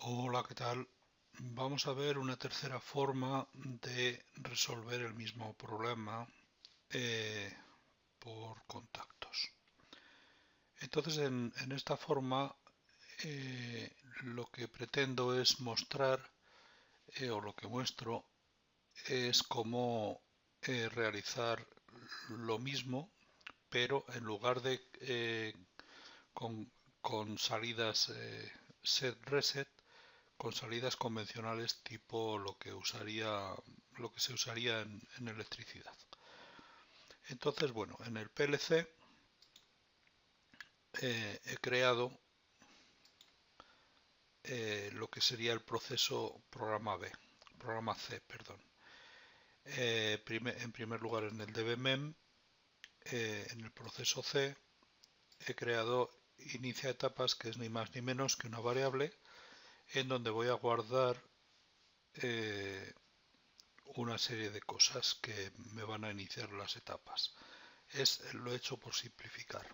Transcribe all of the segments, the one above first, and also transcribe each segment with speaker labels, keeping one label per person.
Speaker 1: Hola, ¿qué tal? Vamos a ver una tercera forma de resolver el mismo problema eh, por contactos. Entonces, en esta forma, lo que pretendo es mostrar, o lo que muestro, es cómo realizar lo mismo, pero en lugar de con, con salidas set reset, con salidas convencionales tipo lo que se usaría en electricidad. Entonces, bueno, en el PLC he creado lo que sería el proceso programa C, perdón. En primer lugar, en el DBMEM, en el proceso C, he creado inicia etapas, que es ni más ni menos que una variable en donde voy a guardar eh, una serie de cosas que me van a iniciar las etapas. Lo he hecho por simplificar.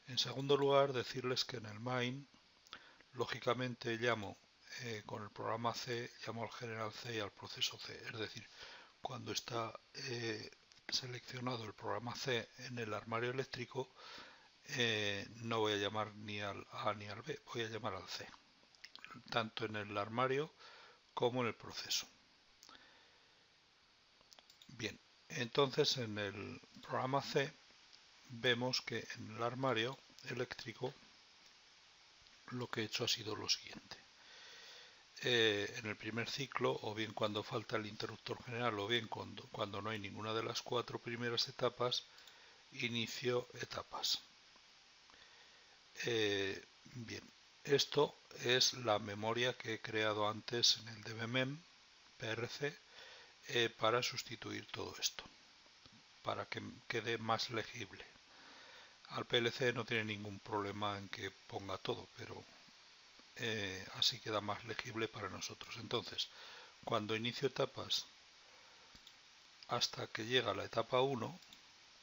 Speaker 1: En segundo lugar, decirles que en el main, lógicamente llamo con el programa C, llamo al general C y al proceso C. Es decir, cuando está seleccionado el programa C en el armario eléctrico, no voy a llamar ni al A ni al B, voy a llamar al C, tanto en el armario como en el proceso. Bien, entonces en el programa C vemos que en el armario eléctrico lo que he hecho ha sido lo siguiente. En el primer ciclo, o bien cuando falta el interruptor general, o bien cuando no hay ninguna de las cuatro primeras etapas, inicio etapas. Bien, esto es la memoria que he creado antes en el DBMEM PRC para sustituir todo esto, para que quede más legible. Al PLC no tiene ningún problema en que ponga todo, pero así queda más legible para nosotros. Entonces, cuando inicio etapas hasta que llega la etapa 1,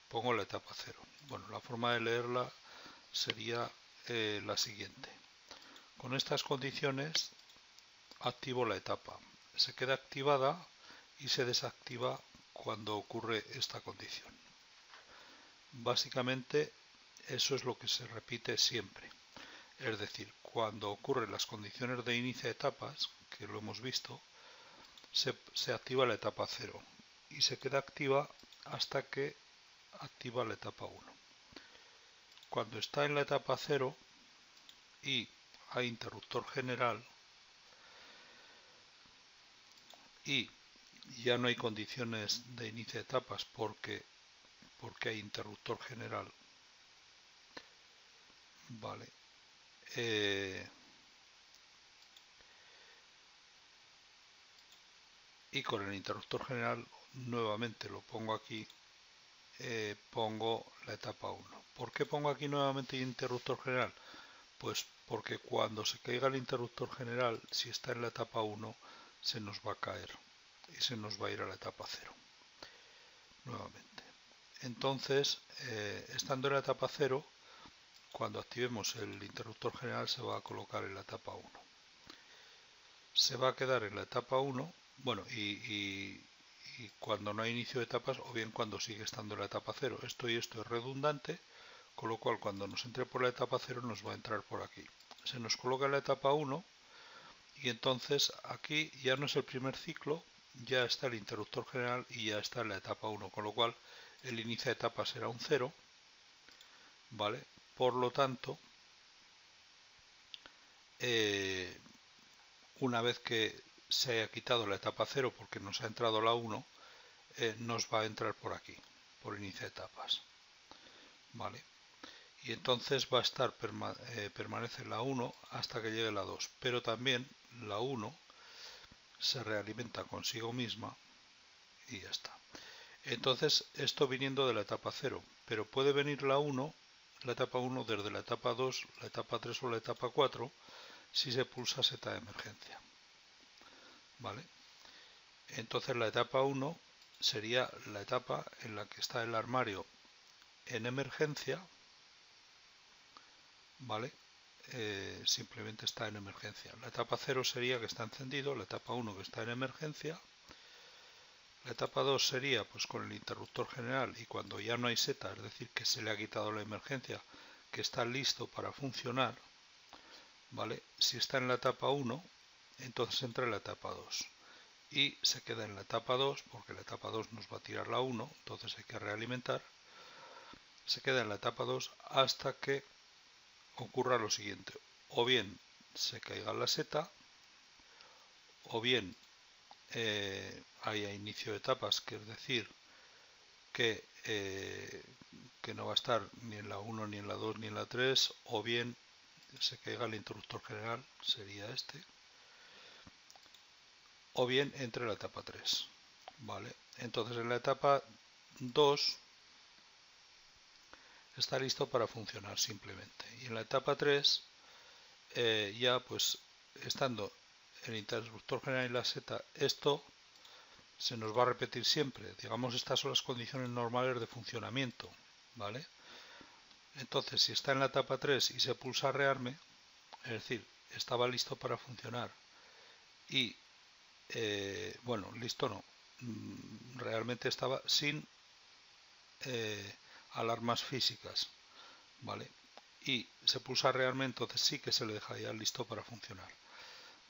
Speaker 1: pongo la etapa 0. Bueno, la forma de leerla sería la siguiente. Con estas condiciones activo la etapa. Se queda activada y se desactiva cuando ocurre esta condición. Básicamente eso es lo que se repite siempre. Es decir, cuando ocurren las condiciones de inicio de etapas, que lo hemos visto, se activa la etapa 0 y se queda activa hasta que activa la etapa 1. Cuando está en la etapa 0 y hay interruptor general y ya no hay condiciones de inicio de etapas porque hay interruptor general, vale. Y con el interruptor general nuevamente lo pongo aquí, pongo la etapa 1. ¿Por qué pongo aquí nuevamente el interruptor general? Pues porque cuando se caiga el interruptor general, si está en la etapa 1, se nos va a caer y se nos va a ir a la etapa 0 nuevamente. Entonces, estando en la etapa 0, cuando activemos el interruptor general se va a colocar en la etapa 1. Se va a quedar en la etapa 1, bueno, y cuando no hay inicio de etapas, o bien cuando sigue estando en la etapa 0. Esto y esto es redundante, con lo cual cuando nos entre por la etapa 0 nos va a entrar por aquí. Se nos coloca en la etapa 1 y entonces aquí ya no es el primer ciclo, ya está el interruptor general y ya está en la etapa 1, con lo cual el inicio de etapa será un 0, ¿vale? Por lo tanto, eh, una vez que se haya quitado la etapa 0 porque nos ha entrado la 1, nos va a entrar por aquí, por inicio de etapas, ¿vale? Y entonces va a estar, permanece la 1 hasta que llegue la 2, pero también la 1 se realimenta consigo misma y ya está. Entonces, esto viniendo de la etapa 0, pero puede venir la etapa 1 desde la etapa 2, la etapa 3 o la etapa 4 si se pulsa seta de emergencia, ¿vale? Entonces la etapa 1 sería la etapa en la que está el armario en emergencia, ¿vale? simplemente está en emergencia. La etapa 0 sería que está encendido, la etapa 1 que está en emergencia. La etapa 2 sería pues con el interruptor general y cuando ya no hay seta, es decir, que se le ha quitado la emergencia, que está listo para funcionar, ¿vale? Si está en la etapa 1, entonces entra en la etapa 2 y se queda en la etapa 2 porque la etapa 2 nos va a tirar la 1, entonces hay que realimentar. Se queda en la etapa 2 hasta que ocurra lo siguiente: o bien se caiga la seta, o bien haya inicio de etapas, que es decir, que no va a estar ni en la 1, ni en la 2, ni en la 3, o bien se caiga el interruptor general, sería este, o bien entre la etapa 3, ¿vale? Entonces en la etapa 2 está listo para funcionar simplemente, y en la etapa 3 ya pues estando el interruptor general y la seta, esto se nos va a repetir siempre. Digamos, estas son las condiciones normales de funcionamiento, ¿vale? Entonces, si está en la etapa 3 y se pulsa rearme, es decir, estaba listo para funcionar y, bueno, listo no, realmente estaba sin alarmas físicas, ¿vale? Y se pulsa rearme, entonces sí que se le dejaría listo para funcionar,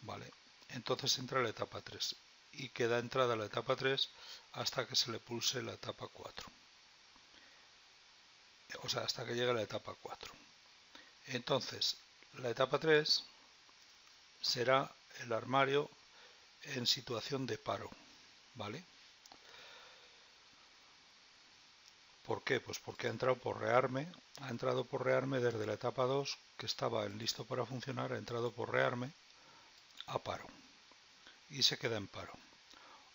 Speaker 1: ¿vale? Entonces entra la etapa 3 y queda entrada la etapa 3 hasta que se le pulse la etapa 4. O sea, hasta que llegue la etapa 4. Entonces, la etapa 3 será el armario en situación de paro, ¿vale? ¿Por qué? Pues porque ha entrado por rearme desde la etapa 2, que estaba en listo para funcionar, ha entrado por rearme a paro y se queda en paro.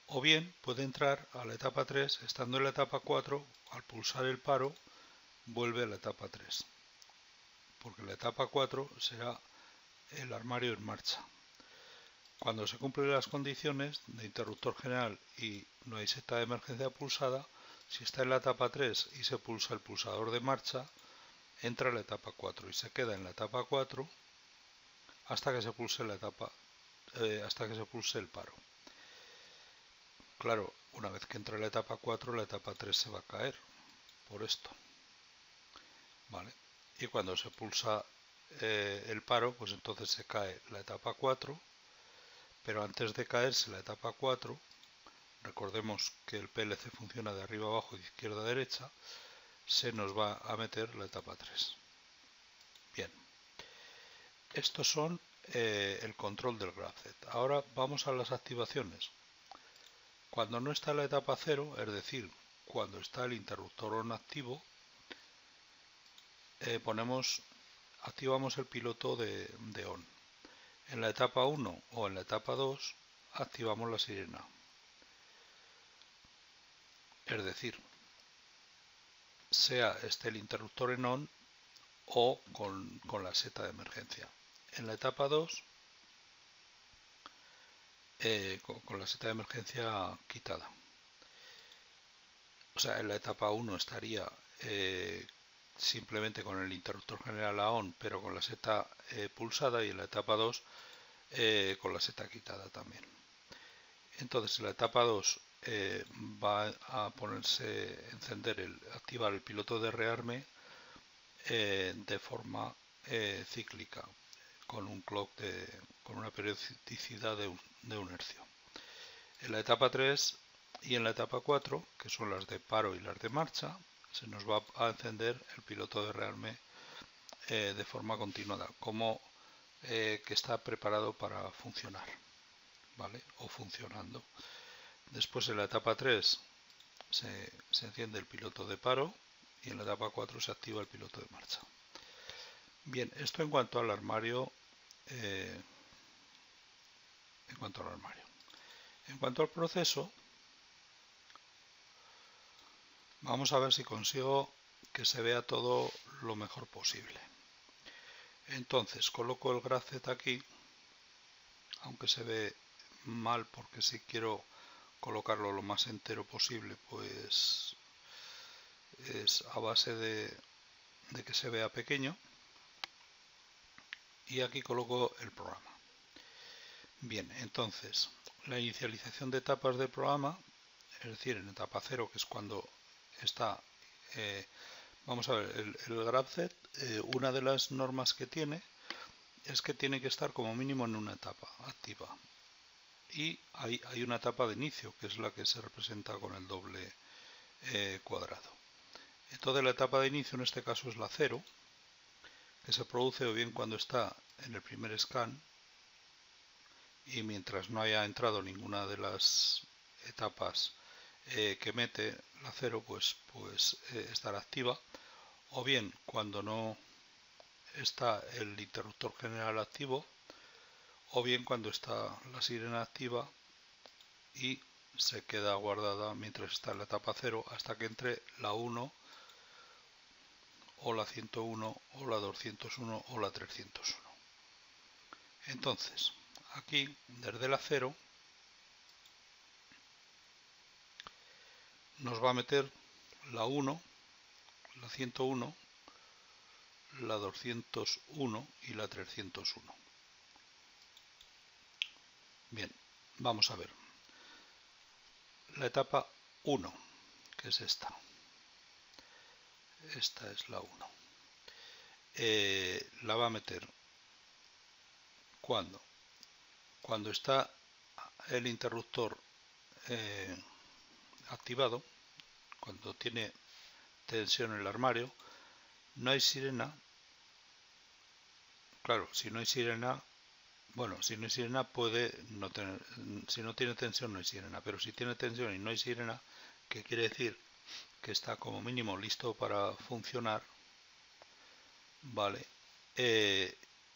Speaker 1: O bien puede entrar a la etapa 3, estando en la etapa 4, al pulsar el paro, vuelve a la etapa 3, porque la etapa 4 será el armario en marcha. Cuando se cumplen las condiciones de interruptor general y no hay seta de emergencia pulsada, si está en la etapa 3 y se pulsa el pulsador de marcha, entra a la etapa 4 y se queda en la etapa 4 hasta que se pulse hasta que se pulse el paro. Claro, una vez que entra en la etapa 4, la etapa 3 se va a caer por esto, ¿vale? Y cuando se pulsa el paro, pues entonces se cae la etapa 4, pero antes de caerse la etapa 4, recordemos que el PLC funciona de arriba abajo y de izquierda a derecha, se nos va a meter la etapa 3. Bien, estos son el control del graph-Z. Ahora vamos a las activaciones. Cuando no está la etapa 0, es decir, cuando está el interruptor on activo, activamos el piloto de on. En la etapa 1 o en la etapa 2 activamos la sirena. Es decir, sea esté el interruptor en on o con la seta de emergencia. En la etapa 2, con la seta de emergencia quitada. O sea, en la etapa 1 estaría simplemente con el interruptor general a on, pero con la seta pulsada, y en la etapa 2 con la seta quitada también. Entonces en la etapa 2 va a activar el piloto de rearme de forma cíclica, con un clock con una periodicidad de 1 hercio. En la etapa 3 y en la etapa 4, que son las de paro y las de marcha, se nos va a encender el piloto de rearme de forma continuada, como que está preparado para funcionar, ¿vale? O funcionando. Después en la etapa 3 se enciende el piloto de paro y en la etapa 4 se activa el piloto de marcha. Bien, esto en cuanto al armario. En cuanto al proceso, vamos a ver si consigo que se vea todo lo mejor posible. Entonces coloco el graph-Z aquí, aunque se ve mal porque si quiero colocarlo lo más entero posible, pues es a base de que se vea pequeño. y aquí coloco el programa. Bien, entonces la inicialización de etapas del programa, es decir, en etapa 0, que es cuando está, vamos a ver, el GraphZ, una de las normas que tiene es que tiene que estar como mínimo en una etapa activa. Y hay una etapa de inicio, que es la que se representa con el doble cuadrado. Entonces la etapa de inicio en este caso es la 0, que se produce o bien cuando está en el primer scan y mientras no haya entrado ninguna de las etapas que mete la 0, pues estará activa, o bien cuando no está el interruptor general activo, o bien cuando está la sirena activa y se queda guardada mientras está en la etapa 0 hasta que entre la 1 o la 101 o la 201 o la 301. Entonces, aquí desde la 0 nos va a meter la 1, la 101, la 201 y la 301. Bien, vamos a ver. La etapa 1, que es esta. Esta es la 1. La va a meter cuando está el interruptor activado, cuando tiene tensión en el armario, no hay sirena. Claro, si no hay sirena, bueno, si no hay sirena puede no tener, si no tiene tensión no hay sirena, pero si tiene tensión y no hay sirena, que quiere decir que está como mínimo listo para funcionar, vale,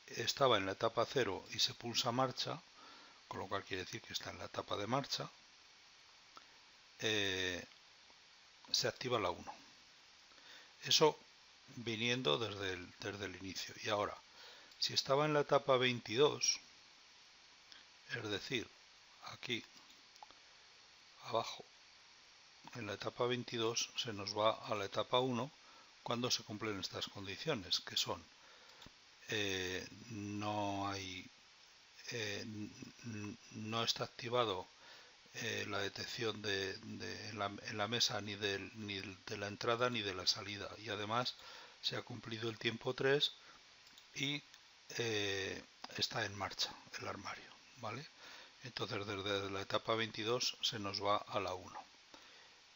Speaker 1: estaba en la etapa 0 y se pulsa marcha, con lo cual quiere decir que está en la etapa de marcha, se activa la 1. Eso viniendo desde el inicio. Y ahora, si estaba en la etapa 22, es decir, aquí abajo, en la etapa 22 se nos va a la etapa 1 cuando se cumplen estas condiciones, que son no está activado la detección en la mesa ni de la entrada ni de la salida, y además se ha cumplido el tiempo 3 y está en marcha el armario, ¿vale? Entonces desde la etapa 22 se nos va a la 1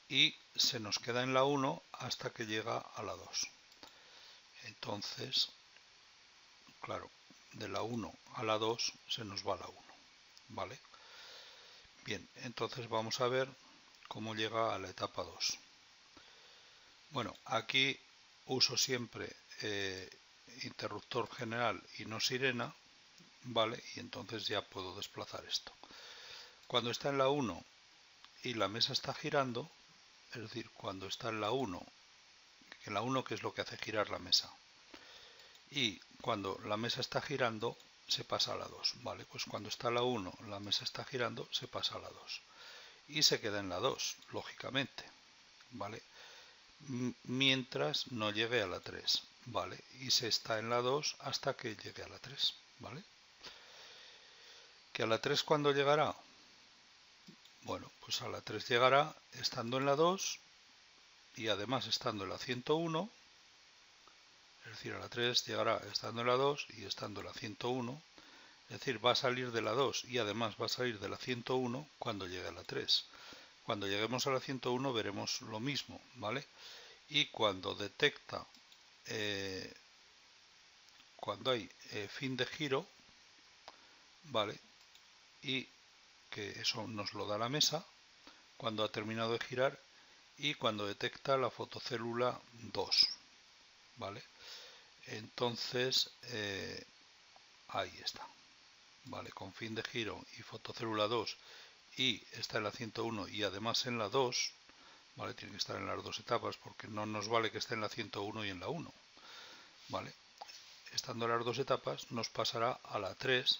Speaker 1: y se nos queda en la 1 hasta que llega a la 2. Entonces, claro, de la 1 a la 2 se nos va a la 1, ¿vale? Bien, entonces vamos a ver cómo llega a la etapa 2. Bueno, aquí uso siempre interruptor general y no sirena, ¿vale? Y entonces ya puedo desplazar esto. Cuando está en la 1 y la mesa está girando, es decir, cuando está en la 1, que la 1 que es lo que hace girar la mesa, y cuando la mesa está girando se pasa a la 2, ¿vale? Pues cuando está la 1, la mesa está girando, se pasa a la 2 y se queda en la 2, lógicamente, ¿vale? Mientras no llegue a la 3, ¿vale? Y se está en la 2 hasta que llegue a la 3, ¿vale? ¿Que a la 3 cuándo llegará? Bueno, pues a la 3 llegará estando en la 2 y además estando en la 101, es decir, a la 3 llegará estando en la 2 y estando en la 101, es decir, va a salir de la 2 y además va a salir de la 101 cuando llegue a la 3. Cuando lleguemos a la 101 veremos lo mismo, ¿vale? Y cuando detecta, cuando hay fin de giro, ¿vale? Y que eso nos lo da la mesa, cuando ha terminado de girar y cuando detecta la fotocélula 2, ¿vale? Entonces, ahí está, ¿vale? Con fin de giro y fotocélula 2 y está en la 101 y además en la 2, ¿vale? Tiene que estar en las dos etapas porque no nos vale que esté en la 101 y en la 1, ¿vale? Estando en las dos etapas nos pasará a la 3,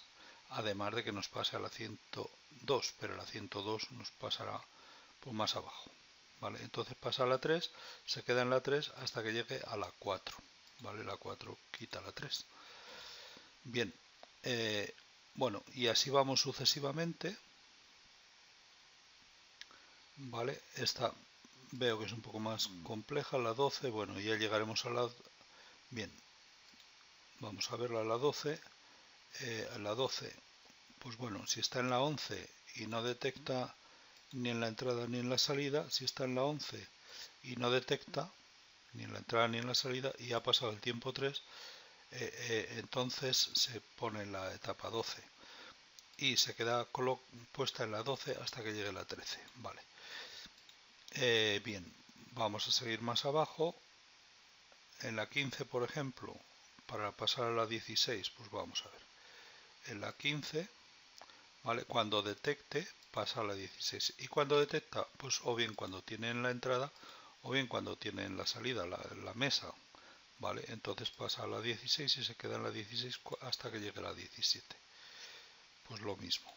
Speaker 1: además de que nos pase a la 102, pero la 102 nos pasará por más abajo, ¿vale? Entonces pasa a la 3, se queda en la 3 hasta que llegue a la 4, ¿vale? La 4 quita la 3. Bien, bueno, y así vamos sucesivamente, ¿vale? Esta veo que es un poco más compleja, la 12, bueno, ya llegaremos a la... Bien, vamos a verla a la 12. La 12, pues bueno, si está en la 11 y no detecta ni en la entrada ni en la salida, si está en la 11 y no detecta ni en la entrada ni en la salida y ha pasado el tiempo 3, entonces se pone la etapa 12 y se queda puesta en la 12 hasta que llegue la 13. Vale. Bien, vamos a seguir más abajo. En la 15, por ejemplo, para pasar a la 16, pues vamos a ver. En la 15, ¿vale? Cuando detecte, pasa a la 16. Y cuando detecta, pues o bien cuando tiene en la entrada, o bien cuando tiene en la salida la mesa, ¿vale? Entonces pasa a la 16 y se queda en la 16 hasta que llegue a la 17. Pues lo mismo.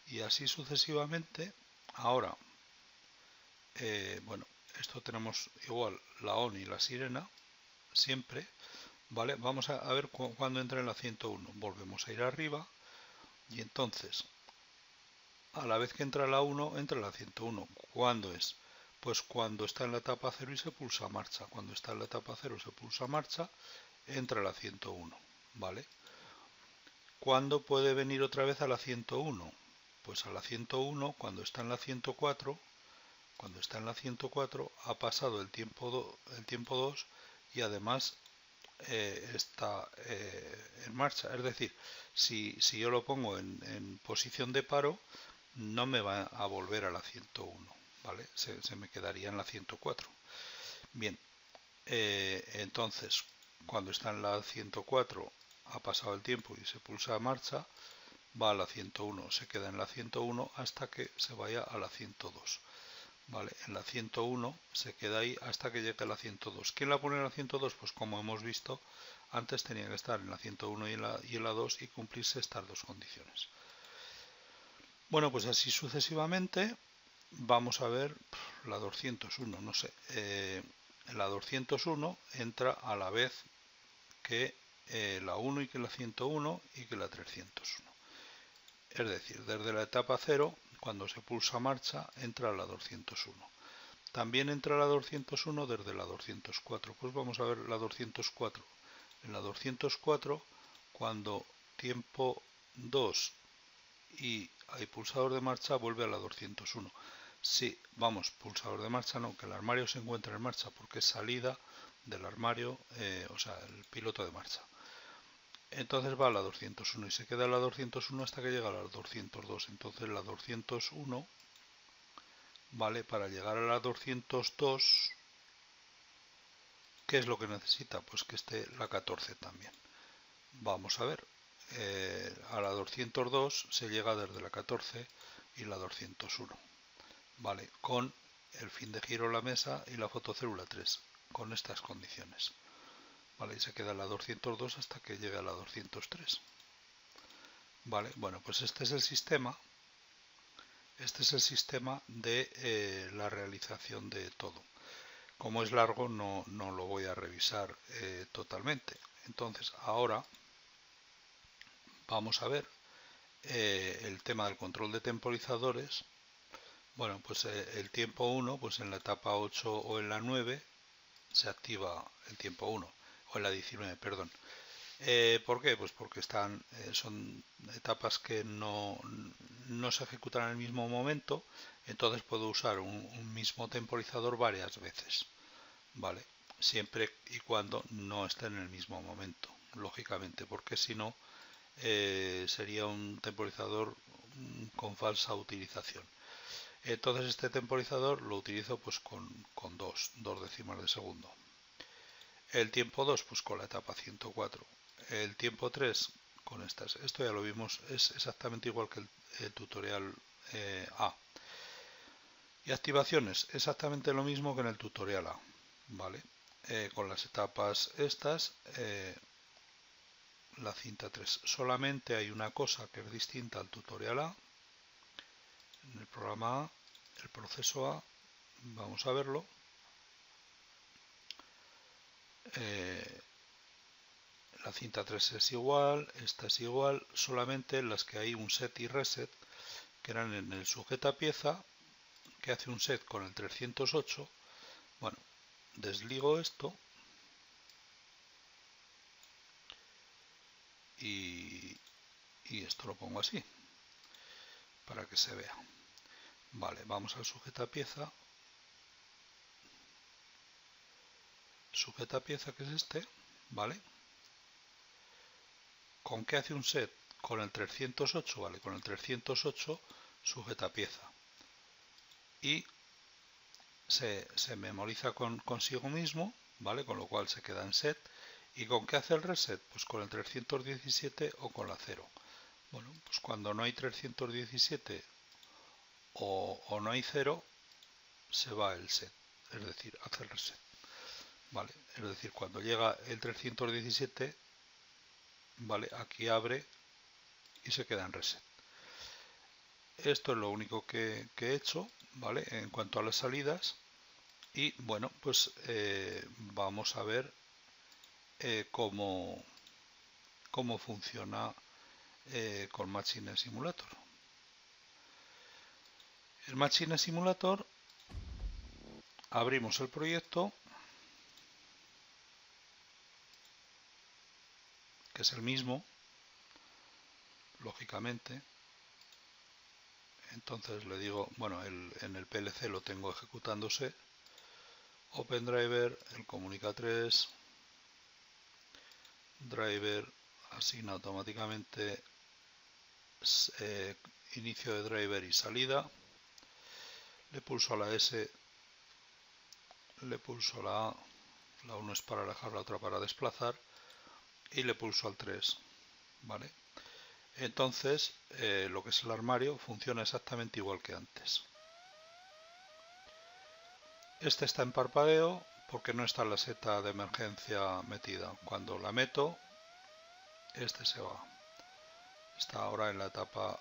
Speaker 1: Y así sucesivamente. Ahora, bueno, esto tenemos igual la ON y la sirena, siempre, ¿vale? Vamos a ver cuando entra en la 101. Volvemos a ir arriba y entonces, a la vez que entra la 1, entra la 101. ¿Cuándo es? Pues cuando está en la etapa 0 y se pulsa marcha. Cuando está en la etapa 0 se pulsa marcha, entra la 101, ¿vale? ¿Cuándo puede venir otra vez a la 101? Pues a la 101 cuando está en la 104. Cuando está en la 104 ha pasado el tiempo 2 y además está en marcha. Es decir, si yo lo pongo en posición de paro, no me va a volver a la 101, ¿vale? Se me quedaría en la 104. Bien, entonces, cuando está en la 104 ha pasado el tiempo y se pulsa marcha, va a la 101, se queda en la 101 hasta que se vaya a la 102. Vale, en la 101 se queda ahí hasta que llegue a la 102. ¿Quién la pone en la 102? Pues como hemos visto, antes tenía que estar en la 101 y en la 2 y cumplirse estas dos condiciones. Bueno, pues así sucesivamente vamos a ver la 201, no sé. La 201 entra a la vez que la 1 y que la 101 y que la 301. Es decir, desde la etapa 0, cuando se pulsa marcha, entra la 201. También entra la 201 desde la 204. Pues vamos a ver la 204. En la 204, cuando tiempo 2 y hay pulsador de marcha, vuelve a la 201. Sí, vamos, pulsador de marcha no, que el armario se encuentra en marcha porque es salida del armario, o sea, el piloto de marcha. Entonces va a la 201 y se queda a la 201 hasta que llega a la 202. Entonces la 201, ¿vale? Para llegar a la 202, ¿qué es lo que necesita? Pues que esté la 14 también. Vamos a ver. A la 202 se llega desde la 14 y la 201. ¿Vale? Con el fin de giro la mesa y la fotocélula 3. Con estas condiciones. ¿Vale? Y se queda la 202 hasta que llegue a la 203. ¿Vale? Bueno, pues este es el sistema. Este es el sistema de la realización de todo. Como es largo, no lo voy a revisar totalmente. Entonces, ahora vamos a ver el tema del control de temporizadores. Bueno, pues el tiempo 1, pues en la etapa 8 o en la 9 se activa el tiempo 1, o en la 19, perdón. ¿Por qué? Pues porque son etapas que no se ejecutan en el mismo momento, entonces puedo usar un mismo temporizador varias veces, ¿vale? Siempre y cuando no esté en el mismo momento, lógicamente, porque si no sería un temporizador con falsa utilización. Entonces este temporizador lo utilizo pues con dos décimas de segundo. El tiempo 2 pues con la etapa 104. El tiempo 3 con estas. Esto ya lo vimos, es exactamente igual que el tutorial A. Y activaciones, exactamente lo mismo que en el tutorial A. ¿Vale? Con las etapas estas, la cinta 3. Solamente hay una cosa que es distinta al tutorial A. En el programa A, el proceso A, vamos a verlo. la cinta 3 es igual, esta es igual, solamente las que hay un set y reset, que eran en el sujeta pieza, que hace un set con el 308. Bueno, desligo esto y esto lo pongo así, para que se vea. Vale, vamos al sujeta pieza que es este, ¿vale? ¿Con qué hace un set? Con el 308, ¿vale? Con el 308 sujeta pieza. Y se memoriza consigo mismo, ¿vale? Con lo cual se queda en set. ¿Y con qué hace el reset? Pues con el 317 o con la 0. Bueno, pues cuando no hay 317 o no hay 0, se va el set, es decir, hace el reset. ¿Vale? Es decir, cuando llega el 317, ¿vale? Aquí abre y se queda en reset. Esto es lo único que he hecho, ¿vale? En cuanto a las salidas. Y bueno, pues vamos a ver cómo funciona con Machine Simulator. El Machine Simulator, abrimos el proyecto, que es el mismo, lógicamente. Entonces le digo, bueno, en el PLC lo tengo ejecutándose. OpenDriver, el Comunica 3, driver, asigna automáticamente inicio de driver y salida. Le pulso a la S, le pulso la A, la 1 es para alejar, la otra para desplazar, y le pulso al 3, ¿vale? Entonces, lo que es el armario funciona exactamente igual que antes. Este está en parpadeo porque no está la seta de emergencia metida. Cuando la meto, este se va. Está ahora en la etapa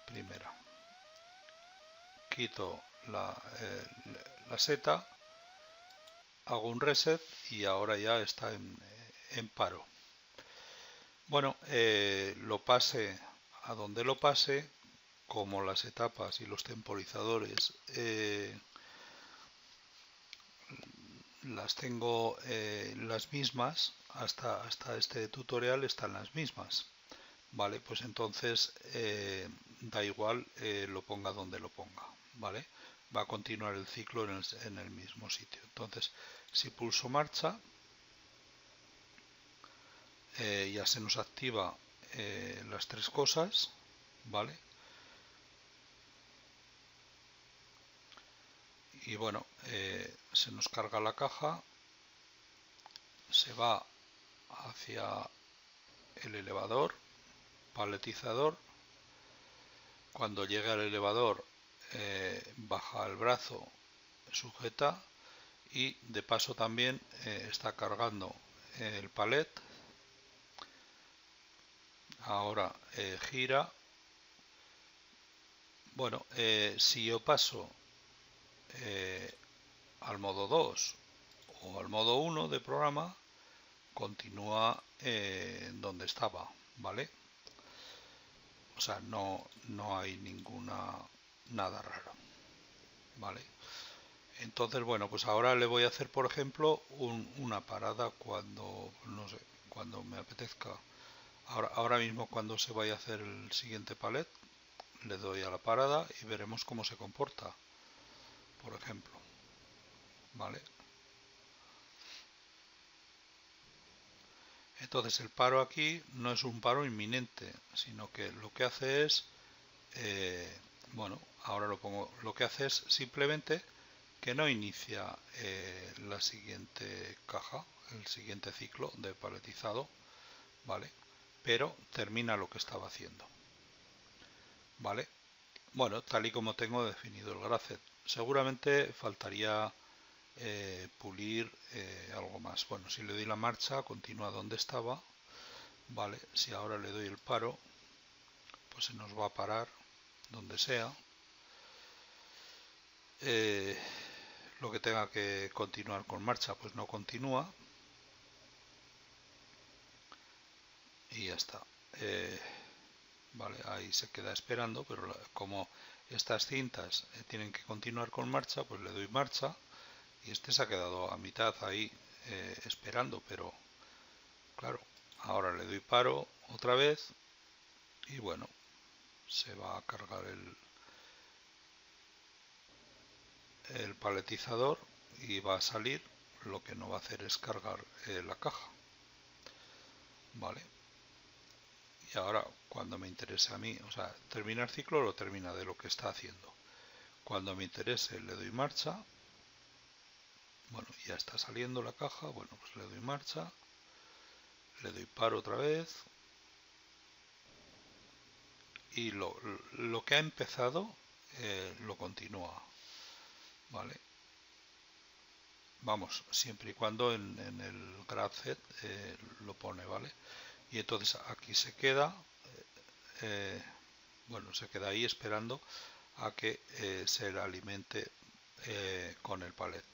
Speaker 1: primera. Quito la seta, hago un reset y ahora ya está en paro. Bueno, lo pase a donde lo pase, como las etapas y los temporizadores las tengo las mismas, hasta este tutorial están las mismas. Vale, pues entonces da igual lo ponga donde lo ponga, ¿vale? Va a continuar el ciclo en el mismo sitio. Entonces, si pulso marcha, ya se nos activa las tres cosas, ¿vale? Y bueno, se nos carga la caja, se va hacia el elevador, paletizador. Cuando llegue al elevador, baja el brazo, sujeta, y de paso también está cargando el palet. Ahora gira. Bueno, si yo paso al modo 2 o al modo 1 de programa, continúa donde estaba, ¿vale? O sea, no hay nada raro, ¿vale? Entonces, bueno, pues ahora le voy a hacer, por ejemplo, una parada cuando, no sé, cuando me apetezca. Ahora mismo, cuando se vaya a hacer el siguiente palet, le doy a la parada y veremos cómo se comporta, por ejemplo, ¿vale? Entonces el paro aquí no es un paro inminente, sino que lo que hace es, bueno, ahora lo pongo, lo que hace es simplemente que no inicia la siguiente caja, el siguiente ciclo de paletizado, ¿vale? Pero termina lo que estaba haciendo, ¿vale? Bueno, tal y como tengo definido el grafet. Seguramente faltaría pulir algo más. Bueno, si le doy la marcha, continúa donde estaba, ¿vale? Si ahora le doy el paro, pues se nos va a parar donde sea. Lo que tenga que continuar con marcha, pues no continúa. y ya está. Vale, ahí se queda esperando, pero como estas cintas tienen que continuar con marcha, pues le doy marcha y este se ha quedado a mitad ahí esperando, pero claro, ahora le doy paro otra vez y bueno, se va a cargar el paletizador y va a salir. Lo que no va a hacer es cargar la caja. Vale, y ahora cuando me interese a mí, o sea, termina el ciclo, lo termina de lo que está haciendo. Cuando me interese le doy marcha. Bueno, ya está saliendo la caja. Bueno, pues le doy marcha, le doy paro otra vez y lo que ha empezado lo continúa. Vale, vamos, siempre y cuando en el graph lo pone, ¿vale? Y entonces aquí se queda, bueno, se queda ahí esperando a que se le alimente con el palet.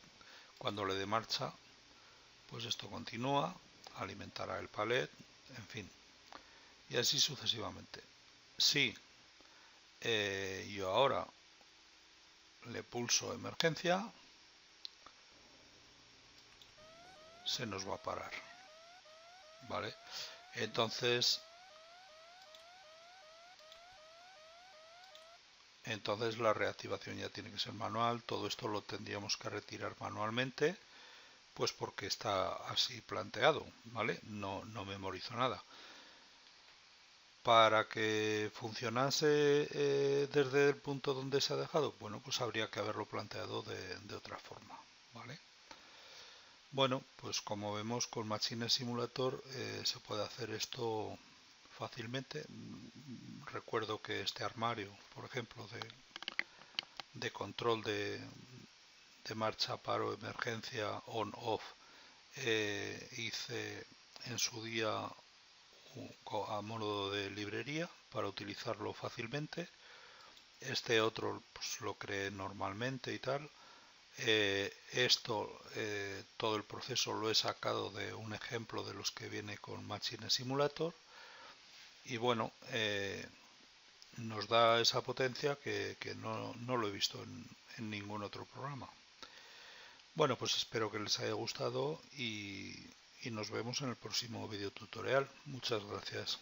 Speaker 1: Cuando le dé marcha, pues esto continúa, alimentará el palet, en fin, y así sucesivamente. Si yo ahora le pulso emergencia, se nos va a parar, ¿vale? Entonces la reactivación ya tiene que ser manual. Todo esto lo tendríamos que retirar manualmente, pues porque está así planteado, ¿vale? No memorizo nada. Para que funcionase desde el punto donde se ha dejado, bueno, pues habría que haberlo planteado de otra forma, ¿vale? Bueno, pues como vemos con Machine Simulator se puede hacer esto fácilmente. Recuerdo que este armario, por ejemplo, de control de marcha, paro, emergencia, on-off, hice en su día a modo de librería para utilizarlo fácilmente. Este otro pues, lo creé normalmente y tal. Todo el proceso lo he sacado de un ejemplo de los que viene con Machine Simulator y bueno, nos da esa potencia que no lo he visto en ningún otro programa. Bueno, pues espero que les haya gustado y nos vemos en el próximo video tutorial. Muchas gracias.